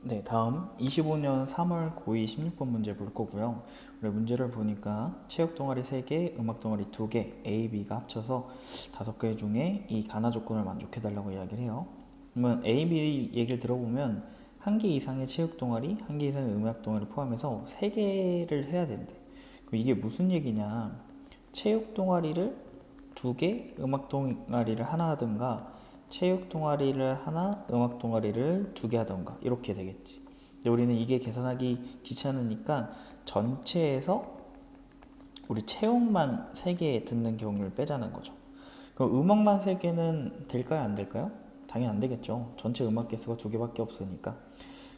네, 다음 25년 3월 고2 16번 문제 볼 거고요. 우리 문제를 보니까 체육 동아리 3개, 음악 동아리 2개, A, B가 합쳐서 5개 중에 이 가나 조건을 만족해 달라고 이야기를 해요. 그러면 A, B 얘기를 들어보면 한 개 이상의 체육 동아리, 한 개 이상의 음악 동아리 포함해서 3개를 해야 된대. 그럼 이게 무슨 얘기냐? 체육 동아리를 2개, 음악 동아리를 하나 하든가 체육 동아리를 하나, 음악 동아리를 2개 하던가 이렇게 되겠지. 근데 우리는 이게 계산하기 귀찮으니까 전체에서 우리 체육만 3개 듣는 경우를 빼자는 거죠. 그럼 음악만 3개는 될까요? 안 될까요? 당연히 안 되겠죠. 전체 음악 개수가 2개밖에 없으니까.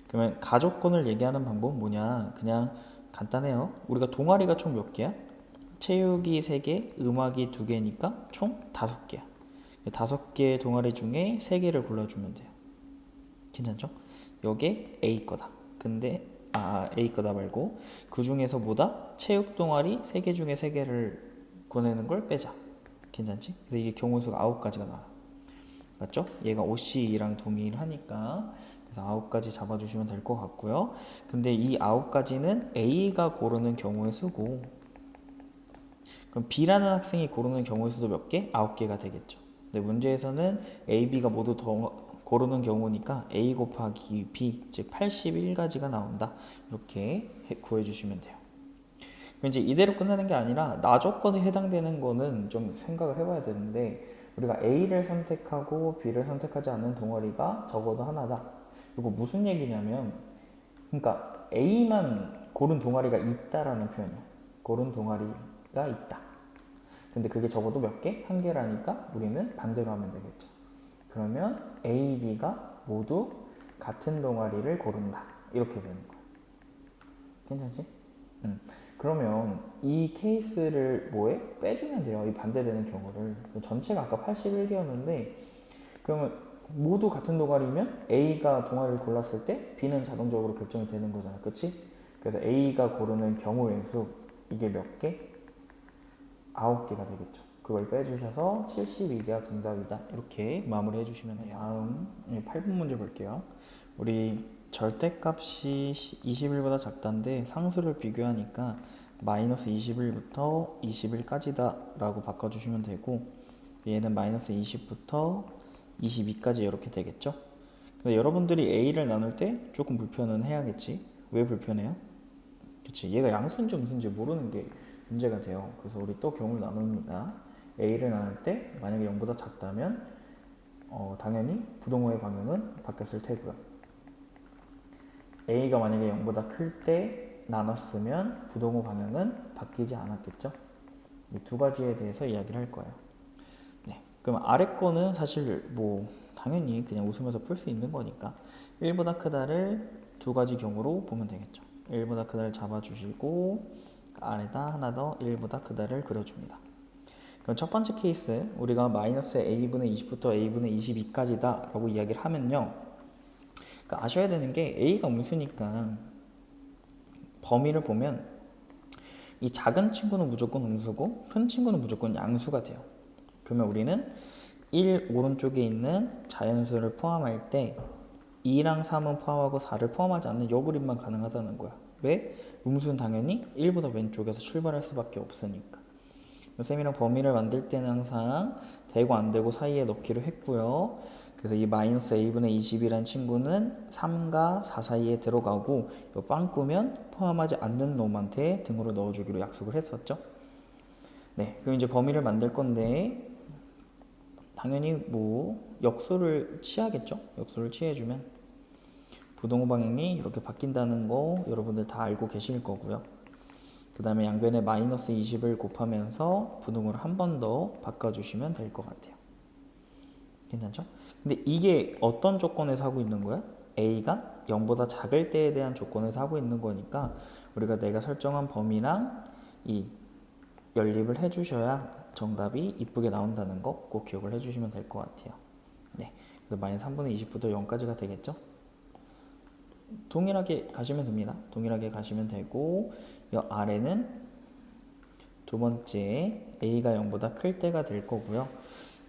그러면 가족권을 얘기하는 방법은 뭐냐? 그냥 간단해요. 우리가 동아리가 총 몇 개야? 체육이 3개, 음악이 2개니까 총 5개야. 5개 동아리 중에 3개를 골라주면 돼요. 괜찮죠? 요게 A 거다. 근데 A 거다 말고 그 중에서 뭐다? 체육 동아리 3개 중에 3개를 보내는 걸 빼자. 괜찮지? 그래서 이게 경우 수가 9가지가 나와. 맞죠? 얘가 OC랑 동일하니까 그래서 9가지 잡아주시면 될 것 같고요. 근데 이 9가지는 A가 고르는 경우의 수고 그럼 B라는 학생이 고르는 경우의 수도 몇 개? 9개가 되겠죠. 근데 문제에서는 A, B가 모두 고르는 경우니까 A 곱하기 B, 즉 81가지가 나온다. 이렇게 구해주시면 돼요. 이제 이대로 끝나는 게 아니라 나 조건에 해당되는 거는 좀 생각을 해봐야 되는데 우리가 A를 선택하고 B를 선택하지 않는 동아리가 적어도 하나다. 이거 무슨 얘기냐면 그러니까 A만 고른 동아리가 있다라는 표현이야. 고른 동아리가 있다. 근데 그게 적어도 몇 개? 한 개라니까 우리는 반대로 하면 되겠죠. 그러면 A, B가 모두 같은 동아리를 고른다. 이렇게 되는 거야. 괜찮지? 그러면 이 케이스를 뭐해? 빼주면 돼요. 이 반대되는 경우를. 전체가 아까 81개였는데 그러면 모두 같은 동아리면 A가 동아리를 골랐을 때 B는 자동적으로 결정이 되는 거잖아. 그치? 그래서 A가 고르는 경우의 수 이게 몇 개? 9개가 되겠죠. 그걸 빼주셔서 72개가 정답이다. 이렇게 마무리 해주시면 돼요. 다음 8번 문제 볼게요. 우리 절대값이 20일보다 작다인데 상수를 비교하니까 마이너스 21부터 21까지다 라고 바꿔주시면 되고 얘는 마이너스 20부터 22까지 이렇게 되겠죠. 근데 여러분들이 A를 나눌 때 조금 불편은 해야겠지. 왜 불편해요? 그치, 얘가 양수인지 음수인지 모르는 게 문제가 돼요. 그래서 우리 또 경우를 나눕니다. A를 나눌 때 만약에 0보다 작다면 당연히 부동호의 방향은 바뀌었을 테고요. A가 만약에 0보다 클 때 나눴으면 부동호 방향은 바뀌지 않았겠죠. 이 두 가지에 대해서 이야기를 할 거예요. 네, 그럼 아래 거는 사실 뭐 당연히 그냥 웃으면서 풀 수 있는 거니까 1보다 크다를 두 가지 경우로 보면 되겠죠. 1보다 크다를 잡아주시고 아래다 하나 더 1보다 크다를 그려줍니다. 그럼 첫 번째 케이스 우리가 마이너스 a분의 20부터 a분의 22까지다 라고 이야기를 하면요. 그러니까 아셔야 되는 게 a가 음수니까 범위를 보면 이 작은 친구는 무조건 음수고 큰 친구는 무조건 양수가 돼요. 그러면 우리는 1 오른쪽에 있는 자연수를 포함할 때 2랑 3은 포함하고 4를 포함하지 않는 요 그림만 가능하다는 거야. 왜? 음수는 당연히 1보다 왼쪽에서 출발할 수밖에 없으니까. 쌤이랑 범위를 만들 때는 항상 되고 안 되고 사이에 넣기로 했고요. 그래서 이 마이너스 a분의 20이란 친구는 3과 4 사이에 들어가고 이 빵꾸면 포함하지 않는 놈한테 등으로 넣어주기로 약속을 했었죠. 네, 그럼 이제 범위를 만들 건데 당연히 뭐 역수를 취하겠죠. 역수를 취해주면 부동호 방향이 이렇게 바뀐다는 거 여러분들 다 알고 계실 거고요. 그 다음에 양변에 마이너스 20을 곱하면서 부동호를 한 번 더 바꿔주시면 될 것 같아요. 괜찮죠? 근데 이게 어떤 조건에서 하고 있는 거야? A가 0보다 작을 때에 대한 조건에서 하고 있는 거니까 우리가 내가 설정한 범위랑 이 연립을 해주셔야 정답이 이쁘게 나온다는 거 꼭 기억을 해주시면 될 것 같아요. 네, 그래서 마이너스 3분의 20부터 0까지가 되겠죠? 동일하게 가시면 됩니다. 동일하게 가시면 되고 이 아래는 두 번째 A가 0보다 클 때가 될 거고요.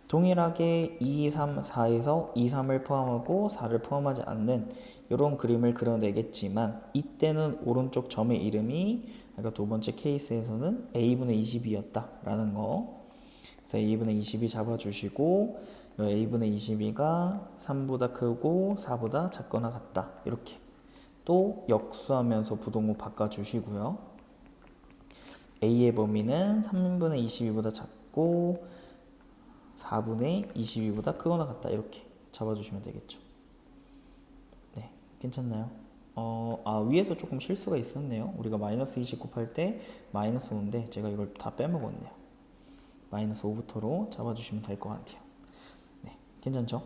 동일하게 2, 3, 4에서 2, 3을 포함하고 4를 포함하지 않는 이런 그림을 그려내겠지만 이때는 오른쪽 점의 이름이 아까 두 번째 케이스에서는 a분의 20이었다 라는 거. 그래서 a분의 20이 잡아주시고 a분의 22가 3보다 크고 4보다 작거나 같다 이렇게 또 역수하면서 부동호 바꿔주시고요. a의 범위는 3분의 22보다 작고 4분의 22보다 크거나 같다 이렇게 잡아주시면 되겠죠. 네, 괜찮나요? 위에서 조금 실수가 있었네요. 우리가 마이너스 20 곱할 때 마이너스 5인데 제가 이걸 다 빼먹었네요. 마이너스 5부터로 잡아주시면 될 것 같아요. 네, 괜찮죠?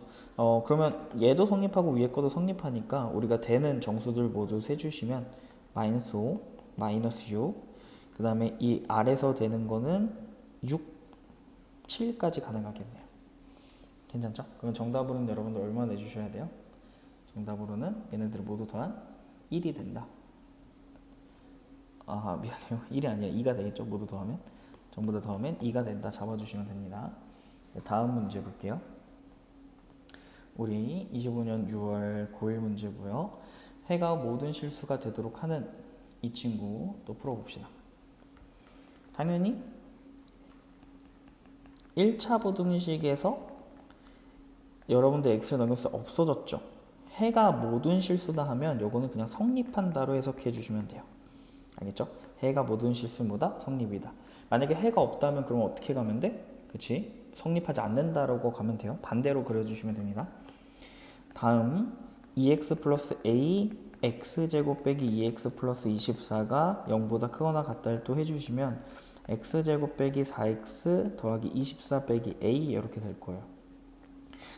그러면 얘도 성립하고 위에 거도 성립하니까 우리가 되는 정수들 모두 세주시면 마이너스 5, 마이너스 6, 그 다음에 이 아래서 되는 거는 6, 7까지 가능하겠네요. 괜찮죠? 그럼 정답으로는 여러분들 얼마 내주셔야 돼요? 정답으로는 얘네들을 모두 더한 1이 된다. 미안해요. 1이 아니라 2가 되겠죠? 모두 더하면. 전부 다 더하면 2가 된다. 잡아주시면 됩니다. 다음 문제 볼게요. 우리 25년 6월 고1 문제고요. 해가 모든 실수가 되도록 하는 이 친구 또 풀어봅시다. 당연히 1차 부등식에서 여러분들 x를 넘겼을 때 없어졌죠. 해가 모든 실수다 하면 요거는 그냥 성립한다로 해석해 주시면 돼요. 알겠죠? 해가 모든 실수보다 성립이다. 만약에 해가 없다면 그럼 어떻게 가면 돼? 그치? 성립하지 않는다라고 가면 돼요. 반대로 그려주시면 됩니다. 다음 2x 플러스 a x제곱 빼기 2x 플러스 24가 0보다 크거나 같다를 또 해주시면 x제곱 빼기 4x 더하기 24 빼기 a 이렇게 될 거예요.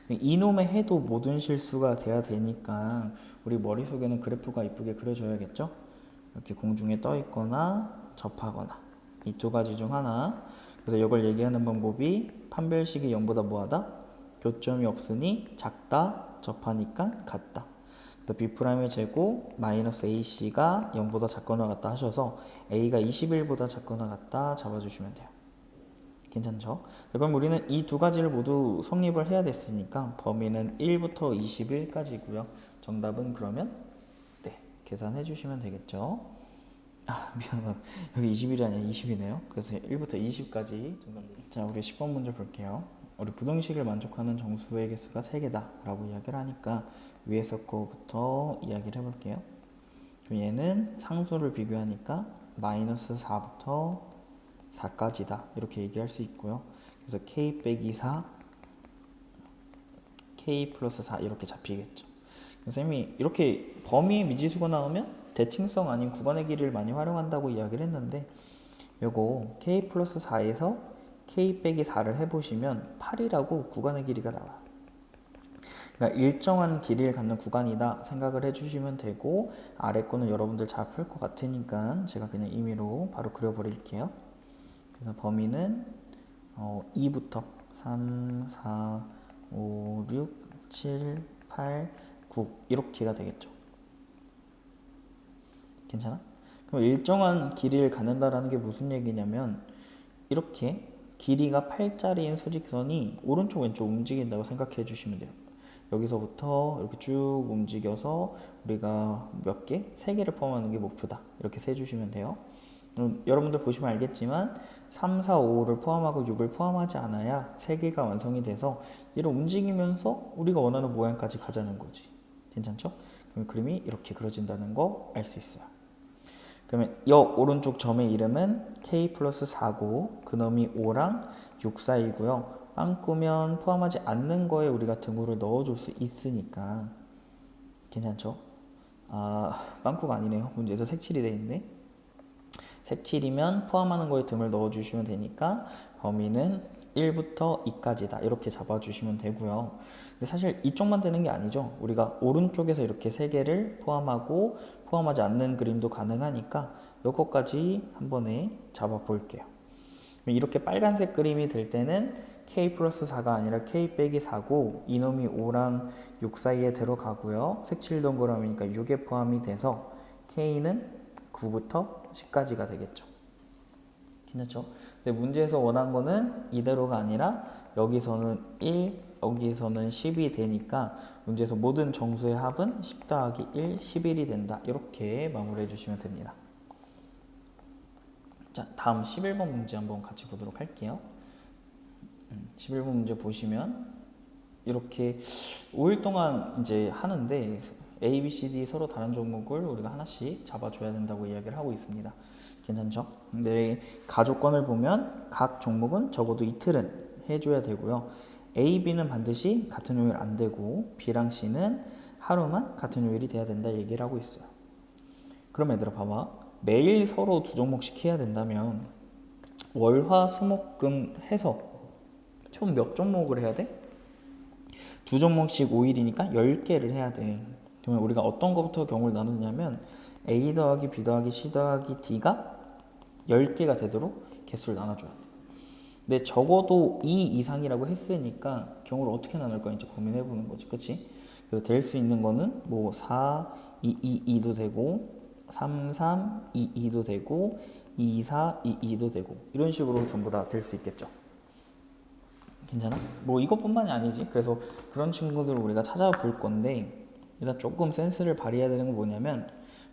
이놈의 해도 모든 실수가 돼야 되니까 우리 머릿속에는 그래프가 이쁘게 그려져야겠죠? 이렇게 공중에 떠 있거나 접하거나 이 두 가지 중 하나. 그래서 이걸 얘기하는 방법이 판별식이 0보다 뭐하다? 교점이 없으니 작다, 접하니까 같다. 그래서 B'의 제곱 마이너스 AC가 0보다 작거나 같다 하셔서 A가 21보다 작거나 같다 잡아주시면 돼요. 괜찮죠? 그럼 우리는 이 두 가지를 모두 성립을 해야 됐으니까 범위는 1부터 21까지고요. 정답은 그러면 네, 계산해 주시면 되겠죠. 미안하다. 여기 21이 아니라 20이네요. 그래서 1부터 20까지 정답입니다. 자, 우리 10번 문제 볼게요. 우리 부등식을 만족하는 정수의 개수가 3개다 라고 이야기를 하니까 위에서 거부터 이야기를 해볼게요. 얘는 상수를 비교하니까 마이너스 4부터 4까지다 이렇게 얘기할 수 있고요. 그래서 k 빼기 4, k 플러스 4 이렇게 잡히겠죠. 선생님이 이렇게 범위의 미지수가 나오면 대칭성 아닌 구간의 길이를 많이 활용한다고 이야기를 했는데 요거 k 플러스 4에서 k 빼기 4를 해보시면 8이라고 구간의 길이가 나와요. 그러니까 일정한 길이를 갖는 구간이다 생각을 해주시면 되고 아래 거는 여러분들 잘 풀 것 같으니까 제가 그냥 임의로 바로 그려버릴게요. 그래서 범위는 2부터 3, 4, 5, 6, 7, 8, 9 이렇게가 되겠죠. 괜찮아? 그럼 일정한 길이를 갖는다라는 게 무슨 얘기냐면 이렇게 길이가 8짜리인 수직선이 오른쪽 왼쪽 움직인다고 생각해 주시면 돼요. 여기서부터 이렇게 쭉 움직여서 우리가 몇 개? 3개를 포함하는 게 목표다. 이렇게 세주시면 돼요. 여러분들 보시면 알겠지만 3, 4, 5를 포함하고 6을 포함하지 않아야 3개가 완성이 돼서 얘를 움직이면서 우리가 원하는 모양까지 가자는 거지. 괜찮죠? 그럼 그림이 이렇게 그려진다는 거 알 수 있어요. 그러면 이 오른쪽 점의 이름은 k 플러스 4고 그놈이 5랑 6 사이고요. 빵꾸면 포함하지 않는 거에 우리가 등호를 넣어줄 수 있으니까 괜찮죠? 빵꾸가 아니네요. 문제에서 색칠이 되어 있네. 색칠이면 포함하는 거에 등을 넣어주시면 되니까 범위는 1부터 2까지다 이렇게 잡아주시면 되고요. 근데 사실 이쪽만 되는 게 아니죠. 우리가 오른쪽에서 이렇게 3개를 포함하고 포함하지 않는 그림도 가능하니까 이것까지 한 번에 잡아 볼게요. 이렇게 빨간색 그림이 될 때는 k 플러스 4가 아니라 k 빼기 4고 이놈이 5랑 6 사이에 들어가고요. 색칠 동그라미니까 6에 포함이 돼서 k는 9부터 10까지가 되겠죠. 괜찮죠? 근데 문제에서 원한 거는 이대로가 아니라 여기서는 1, 여기서는 10이 되니까 문제에서 모든 정수의 합은 10 더하기 1, 11이 된다. 이렇게 마무리해 주시면 됩니다. 자, 다음 11번 문제 한번 같이 보도록 할게요. 11번 문제 보시면 이렇게 5일 동안 이제 하는데 A, B, C, D 서로 다른 종목을 우리가 하나씩 잡아줘야 된다고 이야기를 하고 있습니다. 괜찮죠? 근데 가조건을 보면 각 종목은 적어도 이틀은 해줘야 되고요. A, B는 반드시 같은 요일 안 되고 B랑 C는 하루만 같은 요일이 돼야 된다 얘기를 하고 있어요. 그럼 얘들아 봐봐. 매일 서로 두 종목씩 해야 된다면 월, 화, 수, 목, 금 해서 총 몇 종목을 해야 돼? 두 종목씩 5일이니까 10개를 해야 돼. 그러면 우리가 어떤 것부터 경우를 나누냐면 A 더하기 B 더하기 C 더하기 D가 10개가 되도록 개수를 나눠줘야 돼. 근데 적어도 2 이상이라고 했으니까 경우를 어떻게 나눌 까 이제 고민해보는 거지. 그치? 그래서 될 수 있는 거는 뭐 4, 2, 2, 2도 되고 3, 3, 2, 2도 되고 2, 4, 2, 2도 되고 이런 식으로 전부 다 될 수 있겠죠. 괜찮아? 뭐 이것뿐만이 아니지. 그래서 그런 친구들을 우리가 찾아볼 건데 일단 조금 센스를 발휘해야 되는 건 뭐냐면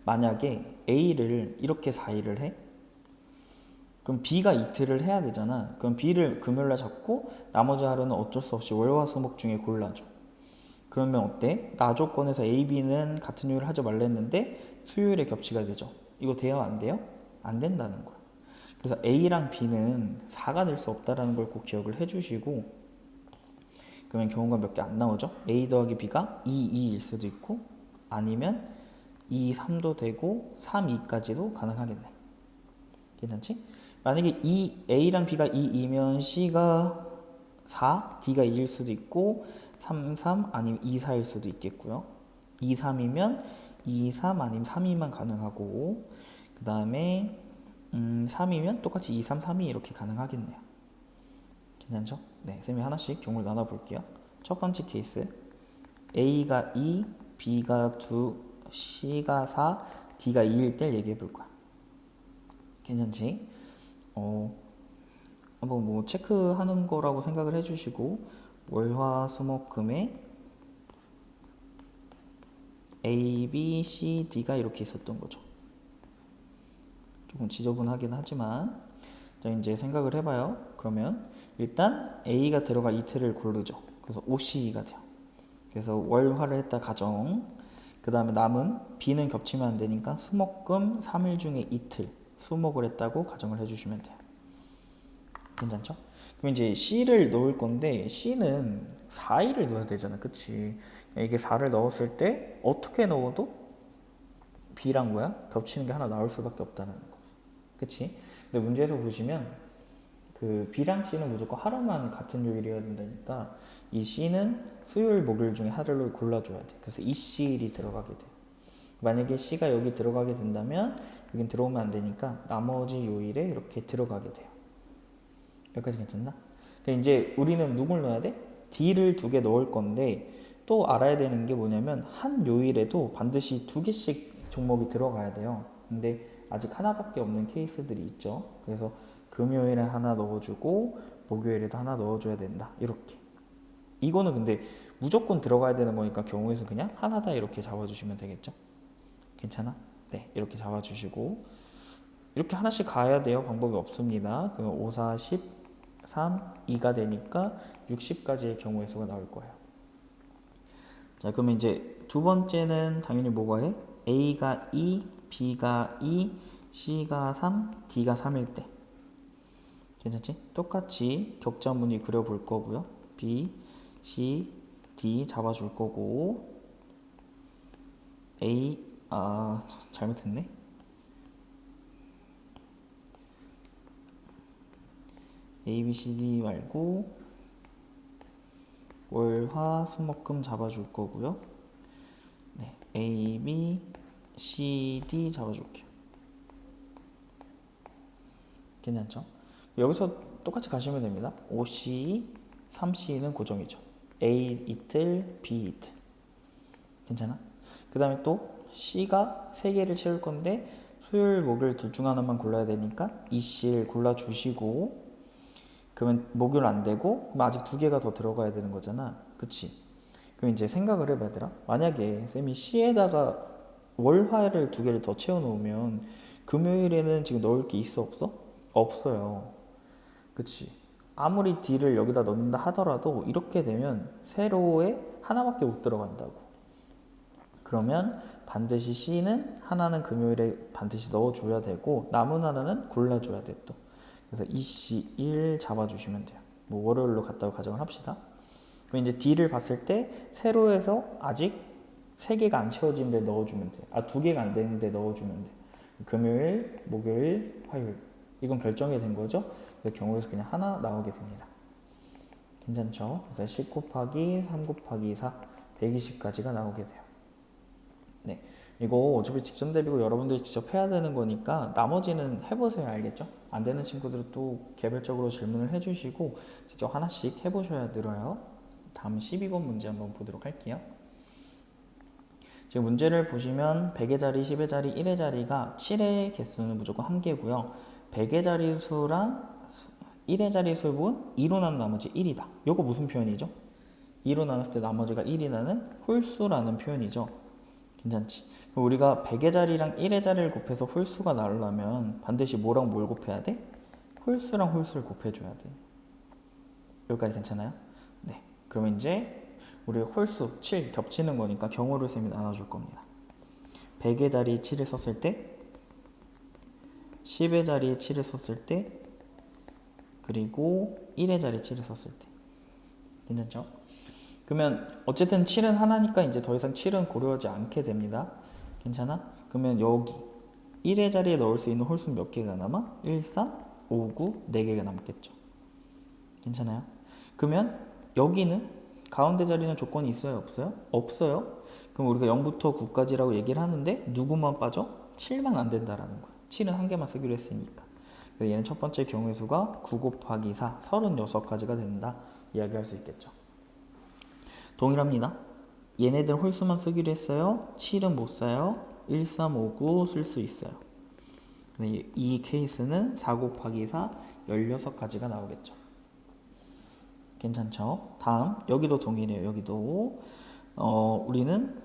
만약에 A를 이렇게 4일을 해? 그럼 B가 이틀을 해야 되잖아. 그럼 B를 금요일날 잡고 나머지 하루는 어쩔 수 없이 월화수목 중에 골라줘. 그러면 어때? 나 조건에서 A, B는 같은 요일을 하지 말라 했는데 수요일에 겹치가 되죠. 이거 돼요? 안 돼요? 안 된다는 거야. 그래서 A랑 B는 4가 될 수 없다는 걸 꼭 기억을 해주시고 그러면 경우가 몇 개 안 나오죠? A 더하기 B가 2, 2일 수도 있고 아니면 2, 3도 되고 3, 2까지도 가능하겠네. 괜찮지? 만약에 A랑 B가 2이면 C가 4, D가 2일 수도 있고 3, 3 아니면 2, 4일 수도 있겠고요. 2, 3이면 2, 3 아니면 3, 2만 가능하고 그 다음에 3이면 똑같이 2, 3, 3, 2 이렇게 가능하겠네요. 괜찮죠? 네, 쌤이 하나씩 경우를 나눠볼게요. 첫 번째 케이스 A가 2, B가 2, C가 4, D가 2일 때 얘기해 볼 거야. 괜찮지? 한번 뭐 체크하는 거라고 생각을 해주시고 월화수목금에 A, B, C, D가 이렇게 있었던 거죠. 조금 지저분하긴 하지만 자 이제 생각을 해봐요. 그러면 일단 A가 들어가 이틀을 고르죠. 그래서 OC가 돼요. 그래서 월화를 했다 가정. 그 다음에 남은 B는 겹치면 안 되니까 수목금 3일 중에 이틀 수목을 했다고 가정을 해주시면 돼요. 괜찮죠? 그럼 이제 C를 넣을 건데 C는 4일을 넣어야 되잖아. 그치? 이게 4를 넣었을 때 어떻게 넣어도 B랑 뭐야? 겹치는 게 하나 나올 수밖에 없다는 거. 그치? 근데 문제에서 보시면 그 B랑 C는 무조건 하루만 같은 요일이어야 된다니까 이 C는 수요일, 목요일 중에 하루를 골라줘야 돼. 그래서 이 C일이 들어가게 돼. 만약에 C가 여기 들어가게 된다면 여긴 들어오면 안 되니까 나머지 요일에 이렇게 들어가게 돼요. 여기까지 괜찮나? 그러니까 이제 우리는 누굴 넣어야 돼? D를 2개 넣을 건데 또 알아야 되는 게 뭐냐면 한 요일에도 반드시 2개씩 종목이 들어가야 돼요. 근데 아직 하나밖에 없는 케이스들이 있죠. 그래서 금요일에 하나 넣어주고 목요일에도 하나 넣어줘야 된다. 이렇게. 이거는 근데 무조건 들어가야 되는 거니까 경우에서 그냥 하나다 이렇게 잡아주시면 되겠죠. 괜찮아? 네, 이렇게 잡아주시고 이렇게 하나씩 가야 돼요. 방법이 없습니다. 그러면 5, 4, 10, 3, 2가 되니까 60까지의 경우의 수가 나올 거예요. 자, 그러면 이제 두 번째는 당연히 뭐가 해? A가 2, B가 2, C가 3, D가 3일 때. 괜찮지? 똑같이 격자 무늬 그려볼 거고요. B, C, D 잡아줄 거고 A, 잘못했네. A, B, C, D 말고 월, 화, 수, 목, 금 잡아줄 거고요. 네, A, B, C, D 잡아줄게요. 괜찮죠? 여기서 똑같이 가시면 됩니다. OC, 3C는 고정이죠. A 이틀, B 이틀. 괜찮아? 그 다음에 또 C가 3개를 채울 건데 수요일, 목요일 둘 중 하나만 골라야 되니까 이실 골라주시고, 그러면 목요일 안 되고 그럼 아직 두 개가 더 들어가야 되는 거잖아. 그치? 그럼 이제 생각을 해봐 얘들아. 만약에 쌤이 C에다가 월화를 두 개를 더 채워 놓으면 금요일에는 지금 넣을 게 있어 없어? 없어요. 그치? 아무리 D를 여기다 넣는다 하더라도 이렇게 되면 세로에 하나밖에 못 들어간다고. 그러면 반드시 C는 하나는 금요일에 반드시 넣어줘야 되고 남은 하나는 골라줘야 돼 또. 그래서 EC 1 잡아주시면 돼요. 뭐 월요일로 갔다고 가정을 합시다. 그럼 이제 D를 봤을 때 세로에서 아직 3개가 안 채워지는데 넣어주면 돼. 아, 2개가 안 되는데 넣어주면 돼. 금요일, 목요일, 화요일. 이건 결정이 된 거죠. 그 경우에서 그냥 하나 나오게 됩니다. 괜찮죠? 그래서 10 곱하기 3 곱하기 4, 120까지가 나오게 돼요. 네, 이거 어차피 직선 대비고 여러분들이 직접 해야 되는 거니까 나머지는 해보세요. 알겠죠? 안 되는 친구들은 또 개별적으로 질문을 해주시고 직접 하나씩 해보셔야 늘어요. 다음 12번 문제 한번 보도록 할게요. 지금 문제를 보시면 100의 자리, 10의 자리, 1의 자리가 7의 개수는 무조건 1개고요. 100의 자리수랑 1의 자리수분 2로 나눈 나머지 1이다. 요거 무슨 표현이죠? 2로 나눴을 때 나머지가 1이 나는 홀수라는 표현이죠. 괜찮지? 그럼 우리가 100의 자리랑 1의 자리를 곱해서 홀수가 나오려면 반드시 뭐랑 뭘 곱해야 돼? 홀수랑 홀수를 곱해줘야 돼. 여기까지 괜찮아요? 네. 그러면 이제 우리 홀수 7 겹치는 거니까 경우를 쌤이 나눠줄 겁니다. 100의 자리에 7을 썼을 때 10의 자리에 7을 썼을 때 그리고 1의 자리에 7을 썼을 때 괜찮죠? 그러면 어쨌든 7은 하나니까 이제 더 이상 7은 고려하지 않게 됩니다. 괜찮아? 그러면 여기 1의 자리에 넣을 수 있는 홀수는 몇 개가 남아? 1, 3, 5, 9, 4개가 남겠죠. 괜찮아요? 그러면 여기는 가운데 자리는 조건이 있어요? 없어요? 없어요. 그럼 우리가 0부터 9까지라고 얘기를 하는데 누구만 빠져? 7만 안 된다라는 거야. 7은 한 개만 쓰기로 했으니까. 그래서 얘는 첫 번째 경우의 수가 9 곱하기 4, 36가지가 된다. 이야기할 수 있겠죠. 동일합니다. 얘네들 홀수만 쓰기로 했어요. 7은 못 써요. 1, 3, 5, 9 쓸 수 있어요. 이 케이스는 4 곱하기 4, 16가지가 나오겠죠. 괜찮죠? 다음 여기도 동일해요. 여기도 우리는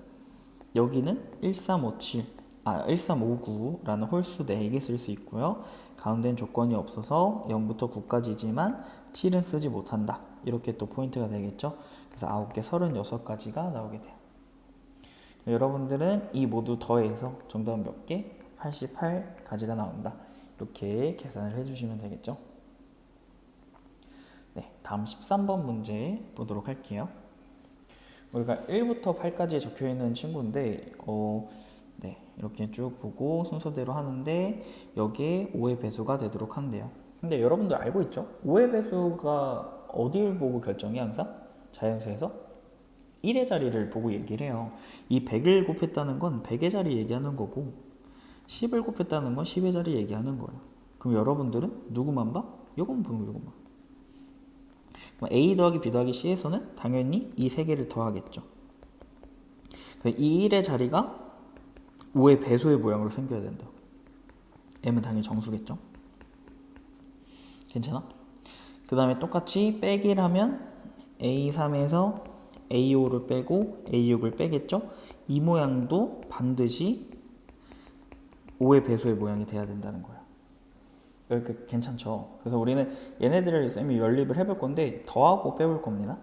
여기는 1357, 1359라는 홀수 4개 쓸 수 있고요. 가운데는 조건이 없어서 0부터 9까지지만 7은 쓰지 못한다. 이렇게 또 포인트가 되겠죠. 그래서 9개 36가지가 나오게 돼요. 여러분들은 이 모두 더해서 정답은 몇 개? 88가지가 나온다. 이렇게 계산을 해주시면 되겠죠. 네, 다음 13번 문제 보도록 할게요. 우리가 1부터 8까지 적혀 있는 친구인데 네, 이렇게 쭉 보고 순서대로 하는데 여기에 5의 배수가 되도록 한대요. 근데 여러분들 알고 있죠? 5의 배수가 어디를 보고 결정해 항상? 자연수에서 1의 자리를 보고 얘기를 해요. 이 100을 곱했다는 건 100의 자리 얘기하는 거고 10을 곱했다는 건 10의 자리 얘기하는 거예요. 그럼 여러분들은 누구만 봐? 요건 보는 요것만. A 더하기 B 더하기 C에서는 당연히 이 세 개를 더하겠죠. 이 1의 자리가 5의 배수의 모양으로 생겨야 된다. M은 당연히 정수겠죠. 괜찮아? 그 다음에 똑같이 빼기를 하면 A3에서 A5를 빼고 A6을 빼겠죠. 이 모양도 반드시 5의 배수의 모양이 돼야 된다는 거예요. 이렇게 괜찮죠. 그래서 우리는 얘네들을 쌤이 연립을 해볼 건데 더하고 빼볼 겁니다.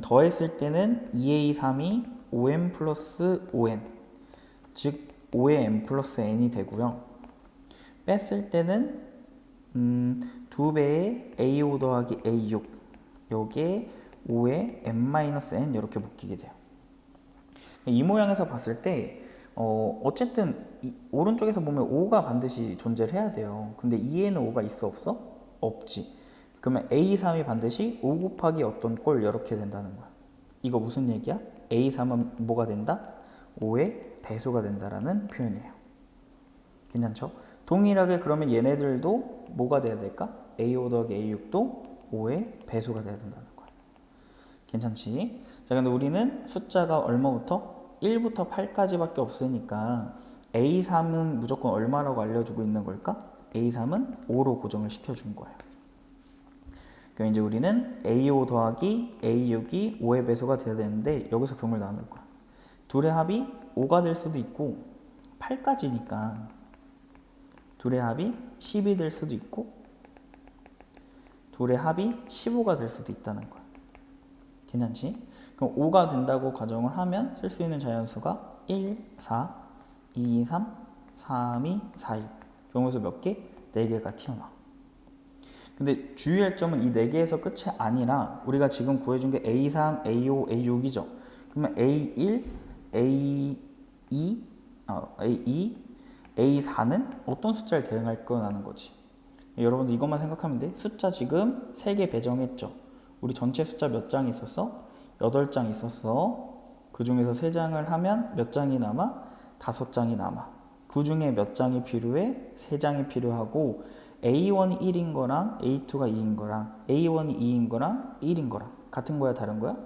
더했을 때는 2A3이 5M 플러스 5N, 즉 5의 M 플러스 N이 되고요. 뺐을 때는 2배의 A5 더하기 A6, 요게 5의 M-N 이렇게 묶이게 돼요. 이 모양에서 봤을 때 어쨌든 오른쪽에서 보면 5가 반드시 존재를 해야 돼요. 근데 2에는 5가 있어 없어? 없지. 그러면 A3이 반드시 5 곱하기 어떤 꼴 이렇게 된다는 거야. 이거 무슨 얘기야? A3은 뭐가 된다? 5의 배수가 된다라는 표현이에요. 괜찮죠? 동일하게 그러면 얘네들도 뭐가 돼야 될까? A5 더하기 A6도 5의 배수가 돼야 된다는 거야. 괜찮지? 자, 근데 우리는 숫자가 얼마부터? 1부터 8까지밖에 없으니까 A3은 무조건 얼마라고 알려주고 있는 걸까? A3은 5로 고정을 시켜준 거예요. 그럼 이제 우리는 A5 더하기 A6이 5의 배수가 돼야 되는데 여기서 경우를 나눌 거야. 둘의 합이 5가 될 수도 있고 8까지니까 둘의 합이 10이 될 수도 있고 둘의 합이 15가 될 수도 있다는 거야. 괜찮지? 그럼 5가 된다고 가정을 하면 쓸 수 있는 자연수가 1, 4, 2, 3, 3, 2, 4, 6. 경우에서 몇 개? 4개가 튀어나와. 근데 주의할 점은 이 4개에서 끝이 아니라 우리가 지금 구해준 게 A3, A5, A6이죠. 그러면 A1, A2, A2, A4는 어떤 숫자를 대응할 거라는 거지. 여러분들 이것만 생각하면 돼. 숫자 지금 3개 배정했죠. 우리 전체 숫자 몇 장 있었어? 8장 있었어. 그 중에서 3장을 하면 몇 장이 남아? 5장이 남아. 그 중에 몇 장이 필요해? 3장이 필요하고 A1이 1인 거랑 A2가 2인 거랑 A1이 2인 거랑 1인 거랑 같은 거야 다른 거야?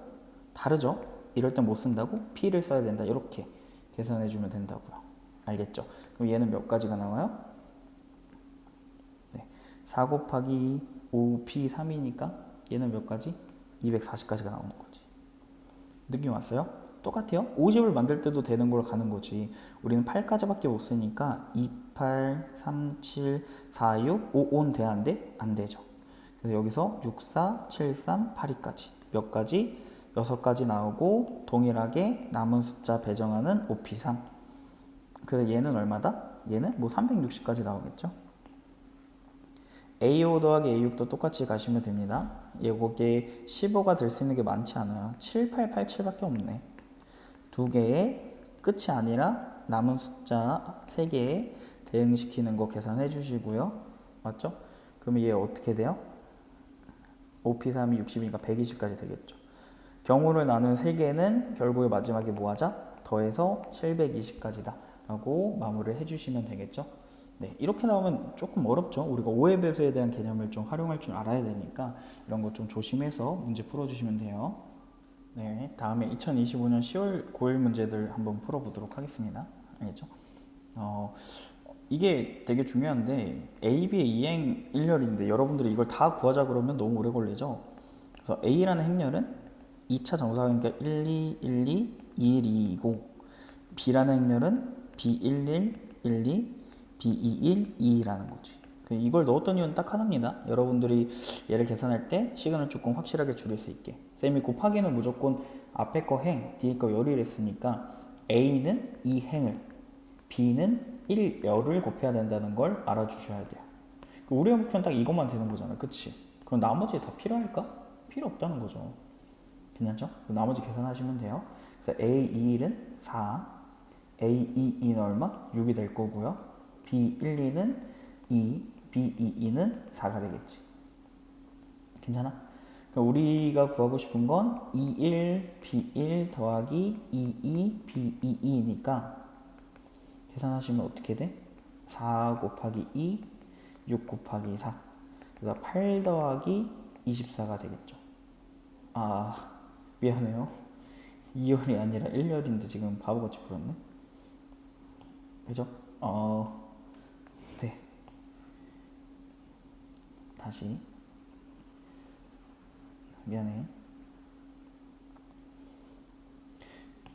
다르죠? 이럴 땐 못 쓴다고? P를 써야 된다. 이렇게 계산해 주면 된다고요. 알겠죠? 그럼 얘는 몇 가지가 나와요? 네. 4 곱하기 5P3이니까 얘는 몇 가지? 240까지가 나오는 거지. 느낌 왔어요? 똑같아요. 50을 만들 때도 되는 걸 가는 거지. 우리는 8까지밖에 못 쓰니까 28, 37, 46, 55는 돼야 안 돼? 안 되죠. 그래서 여기서 64, 73, 82까지 몇 가지? 6가지 나오고 동일하게 남은 숫자 배정하는 OP3. 그래서 얘는 얼마다? 얘는 뭐 360까지 나오겠죠. A5 더하기 A6도 똑같이 가시면 됩니다. 이게 15가 될 수 있는 게 많지 않아요. 7, 8, 8, 7밖에 없네. 두 개의 끝이 아니라 남은 숫자 3개에 대응시키는 거 계산해 주시고요. 맞죠? 그러면 얘 어떻게 돼요? OP3이 60이니까 120까지 되겠죠. 경우를 나눈 3개는 결국에 마지막에 뭐 하자? 더해서 720까지다 라고 마무리를 해주시면 되겠죠. 네, 이렇게 나오면 조금 어렵죠. 우리가 5의 배수에 대한 개념을 좀 활용할 줄 알아야 되니까 이런 거 좀 조심해서 문제 풀어주시면 돼요. 네, 다음에 2025년 10월 고1 문제들 한번 풀어보도록 하겠습니다. 알겠죠? 이게 되게 중요한데 A, B의 이행 일렬인데 여러분들이 이걸 다 구하자 그러면 너무 오래 걸리죠. 그래서 A라는 행렬은 2차 정사각이니까 1, 2, 1, 2, 2, 1, 2이고 B라는 행렬은 B11, 1, 2, B21, 2라는 거지. 이걸 넣었던 이유는 딱 하나입니다. 여러분들이 얘를 계산할 때 시간을 조금 확실하게 줄일 수 있게. 쌤이 곱하기는 무조건 앞에 거 행, 뒤에 거 열을 했으니까 A는 2행을, B는 1열을 곱해야 된다는 걸 알아주셔야 돼요. 우리의 목표는 딱 이것만 되는 거잖아. 그치? 그럼 나머지 다 필요할까? 필요 없다는 거죠. 괜찮죠? 나머지 계산하시면 돼요. 그래서 A21은 4, A22는 얼마? 6이 될 거고요. B12는 2, B22는 4가 되겠지. 괜찮아? 그러니까 우리가 구하고 싶은 건 21, B1 더하기 22, B22니까 계산하시면 어떻게 돼? 4 곱하기 2, 6 곱하기 4. 그래서 8 더하기 24가 되겠죠. 아, 미안해요. 2열이 아니라 1열인데 지금 바보같이 풀었네. 그죠? 네. 다시. 미안해.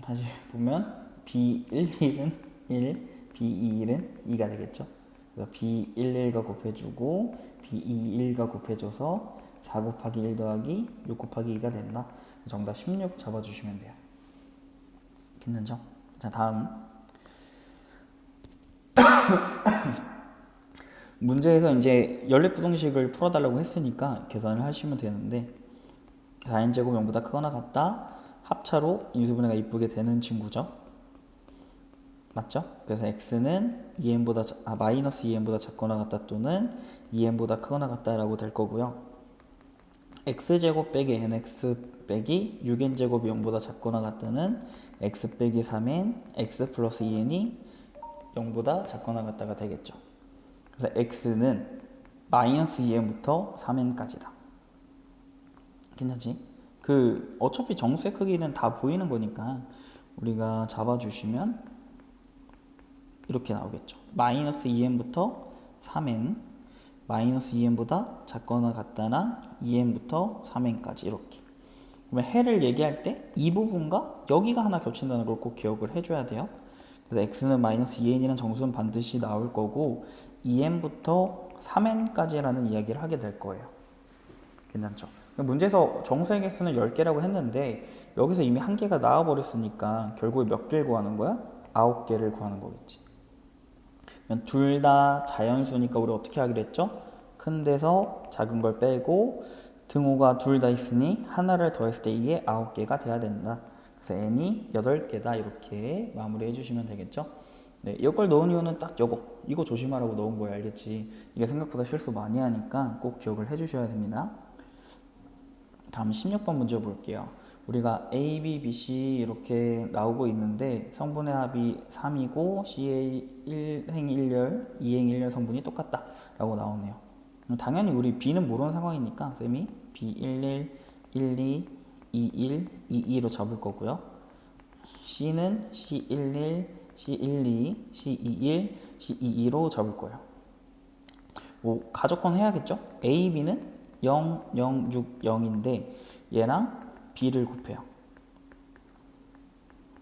다시 보면 B11은 1, B21은 2가 되겠죠. 그래서 B11과 곱해주고 B21과 곱해줘서 4 곱하기 1 더하기 6 곱하기 2가 된다. 정답 16 잡아주시면 돼요. 괜찮죠? 자, 다음 문제에서 이제 연립부등식을 풀어달라고 했으니까 계산을 하시면 되는데 4n제곱 0보다 크거나 같다. 합차로 인수분해가 이쁘게 되는 친구죠. 맞죠? 그래서 x는 마이너스 2n보다 작거나 같다 또는 2n보다 크거나 같다라고 될 거고요. x제곱 빼기 nx 빼기 6n제곱이 0보다 작거나 같다는 x 빼기 3n, x 플러스 2n이 0보다 작거나 같다가 되겠죠. 그래서 x는 마이너스 2n부터 3n까지다. 괜찮지? 어차피 정수의 크기는 다 보이는 거니까 우리가 잡아주시면 이렇게 나오겠죠. 마이너스 2n부터 3n, 마이너스 2n보다 작거나 같다나 2n부터 3n까지 이렇게. 그러면 해를 얘기할 때 이 부분과 여기가 하나 겹친다는 걸 꼭 기억을 해줘야 돼요. 그래서 x는 마이너스 2n이라는 정수는 반드시 나올 거고 2n부터 3n까지라는 이야기를 하게 될 거예요. 괜찮죠? 문제에서 정수의 개수는 10개라고 했는데 여기서 이미 한 개가 나와버렸으니까 결국에 몇 개를 구하는 거야? 9개를 구하는 거겠지. 둘 다 자연수니까 우리 어떻게 하기로 했죠? 큰 데서 작은 걸 빼고 등호가 둘 다 있으니 하나를 더했을 때 이게 9개가 돼야 된다. 그래서 n이 8개다 이렇게 마무리해 주시면 되겠죠? 네, 이걸 넣은 이유는 딱 이거 조심하라고 넣은 거예요. 알겠지? 이게 생각보다 실수 많이 하니까 꼭 기억을 해 주셔야 됩니다. 다음 16번 문제 볼게요. 우리가 A, B, B, C 이렇게 나오고 있는데 성분의 합이 3이고 C의 1행 1열, 2행 1열 성분이 똑같다 라고 나오네요. 당연히 우리 B는 모르는 상황이니까 쌤이 B11, 12, 21, 22로 잡을 거고요. C는 C11, C12, C21, C22로 잡을 거예요. 뭐 가족권 해야겠죠? A, B는 0, 0, 6, 0인데 얘랑 B를 곱해요.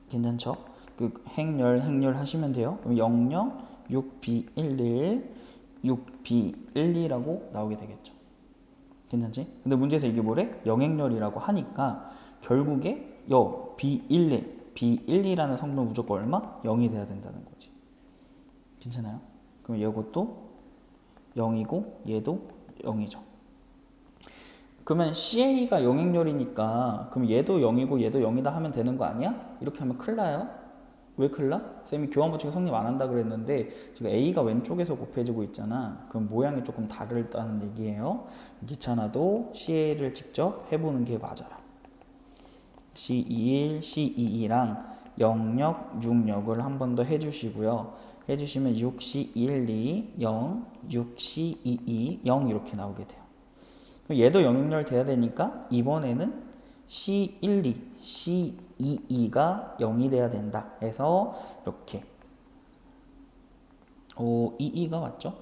괜찮죠? 그 행렬 하시면 돼요. 그럼 0, 0, 6, B, 1, 1, 6, B, 1, 2라고 나오게 되겠죠. 괜찮지? 근데 문제에서 이게 뭐래? 영행렬이라고 하니까 결국에 B, 1, 1, B, 1, 2라는 성분은 무조건 얼마? 0이 돼야 된다는 거지. 괜찮아요? 그럼 이것도 0이고 얘도 0이죠. 그러면 CA가 영행렬이니까 그럼 얘도 0이고 얘도 0이다 하면 되는 거 아니야? 이렇게 하면 큰일 나요. 왜 큰일 나? 쌤이 교환법칙 성립 안 한다 그랬는데 지금 A가 왼쪽에서 곱해지고 있잖아. 그럼 모양이 조금 다르다는 얘기예요. 귀찮아도 CA를 직접 해보는 게 맞아요. C21, C22랑 0역, 6역을 한 번 더 해주시고요. 해주시면 6C12, 0, 6C22, 0 이렇게 나오게 돼요. 얘도 영역열 돼야 되니까 이번에는 C12, C22가 0이 돼야 된다 해서 이렇게 22가 맞죠?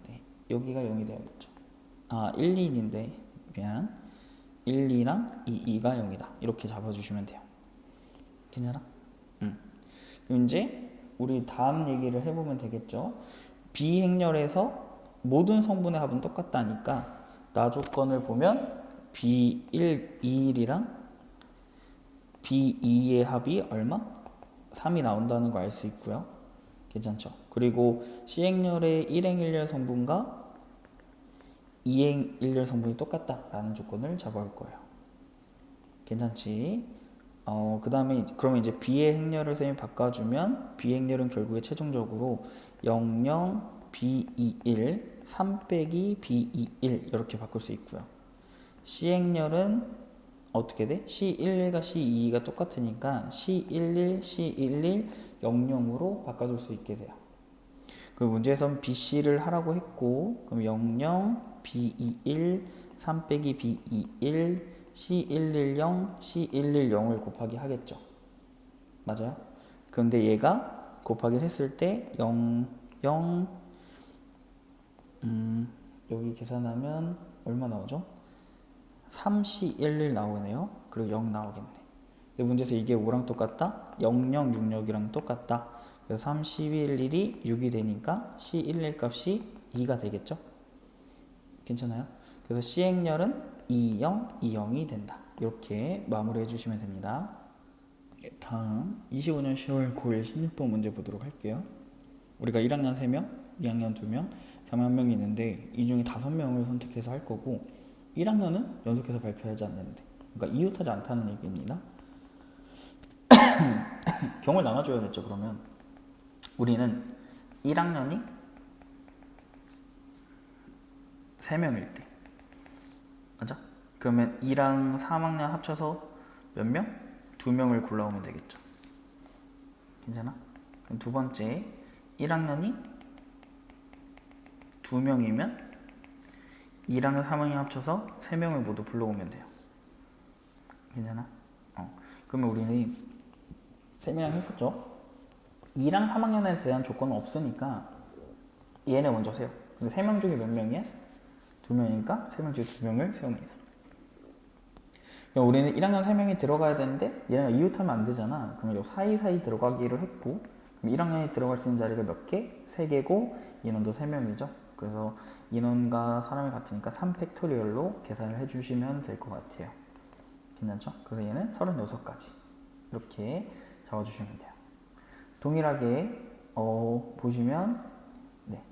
네, 여기가 0이 돼야겠죠. 1, 2인데 미안 1, 2랑 22가 0이다 이렇게 잡아주시면 돼요. 괜찮아? 그럼 이제 우리 다음 얘기를 해보면 되겠죠. 비행렬에서 모든 성분의 합은 똑같다니까 나 조건을 보면 B1, 21이랑 B2의 합이 얼마? 3이 나온다는 거 알 수 있고요. 괜찮죠? 그리고 C행렬의 1행 1열 성분과 2행 1열 성분이 똑같다라는 조건을 잡아올 거예요. 괜찮지? 그 다음에 그러면 이제 B의 행렬을 쌤이 바꿔주면 B 행렬은 결국에 최종적으로 0, 0, B21, 3 빼기 B21 이렇게 바꿀 수 있고요. C행렬은 어떻게 돼? C11과 C22가 똑같으니까 C11, C11, 00으로 바꿔줄 수 있게 돼요. 그 문제에서는 BC를 하라고 했고 그럼 00, B21, 3 빼기 B21, C110, C110을 곱하기 하겠죠. 맞아요? 그런데 얘가 곱하기를 했을 때 0, 0, 여기 계산하면 얼마 나오죠? 3C11 나오네요. 그리고 0 나오겠네. 근데 문제에서 이게 5랑 똑같다? 0066이랑 똑같다. 그래서 311이 6이 되니까 C11 값이 2가 되겠죠? 괜찮아요? 그래서 C행렬은 20, 20이 된다. 이렇게 마무리해 주시면 됩니다. 다음 25년 10월 9일 16번 문제 보도록 할게요. 우리가 1학년 3명, 2학년 2명, 3학년이 있는데 이 중에 5명을 선택해서 할 거고 1학년은 연속해서 발표하지 않는데 그러니까 이웃하지 않다는 얘기입니다. 경우를 나눠줘야겠죠. 그러면 우리는 1학년이 3명일 때 맞아? 그러면 2랑 3학년 합쳐서 몇 명? 2명을 골라오면 되겠죠. 괜찮아? 그럼 두 번째 1학년이 2명이면 2랑 3학년 합쳐서 3명을 모두 불러오면 돼요. 괜찮아? 그러면 우리는 3명 했었죠? 2랑 3학년에 대한 조건은 없으니까 얘네 먼저 세요. 근데 3명 중에 몇 명이야? 2명이니까 3명 중에 2명을 세웁니다. 우리는 1학년 3명이 들어가야 되는데 얘네가 이웃하면 안 되잖아. 그러면 요 사이사이 들어가기로 했고, 그럼 1학년이 들어갈 수 있는 자리가 몇 개? 3개고 인원도 3명이죠. 그래서 인원과 사람이 같으니까 3팩토리얼로 계산을 해주시면 될 것 같아요. 괜찮죠? 그래서 얘는 36가지 이렇게 적어주시면 돼요. 동일하게 보시면 네,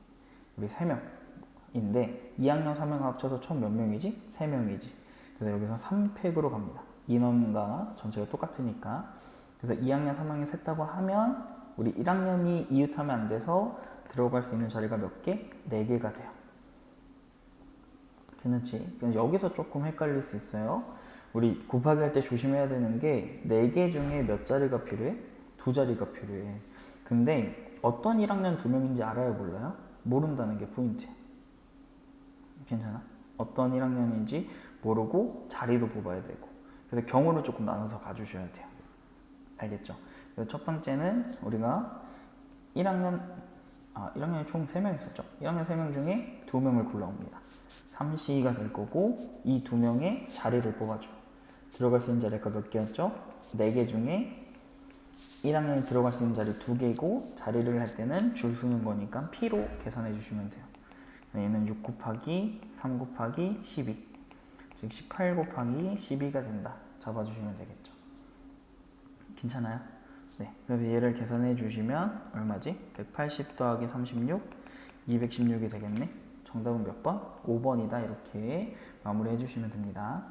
우리 3명인데 2학년 3명 합쳐서 총 몇 명이지? 3명이지. 그래서 여기서 3팩으로 갑니다. 인원과 전체가 똑같으니까. 그래서 2학년 3학년 셌다고 하면 우리 1학년이 이웃하면 안 돼서 들어갈 수 있는 자리가 몇 개? 4개가 돼요. 괜찮지? 여기서 조금 헷갈릴 수 있어요. 우리 곱하기 할 때 조심해야 되는 게 4개 중에 몇 자리가 필요해? 2자리가 필요해. 근데 어떤 1학년 2명인지 알아요? 몰라요? 모른다는 게 포인트야. 괜찮아? 어떤 1학년인지 모르고 자리도 뽑아야 되고. 그래서 경우를 조금 나눠서 가주셔야 돼요. 알겠죠? 그래서 첫 번째는 우리가 1학년이 총 3명 있었죠? 1학년 3명 중에 2명을 골라옵니다. 3C가 될 거고 이 2명의 자리를 뽑아줘. 들어갈 수 있는 자리가 몇 개였죠? 4개 중에 1학년이 들어갈 수 있는 자리 2개고 자리를 할 때는 줄 서는 거니까 P로 계산해 주시면 돼요. 얘는 6 곱하기 3 곱하기 12, 즉 18 곱하기 12가 된다. 잡아주시면 되겠죠. 괜찮아요? 네, 그래서 얘를 계산해 주시면 얼마지? 180 더하기 36, 216이 되겠네. 정답은 몇 번? 5번이다. 이렇게 마무리해 주시면 됩니다.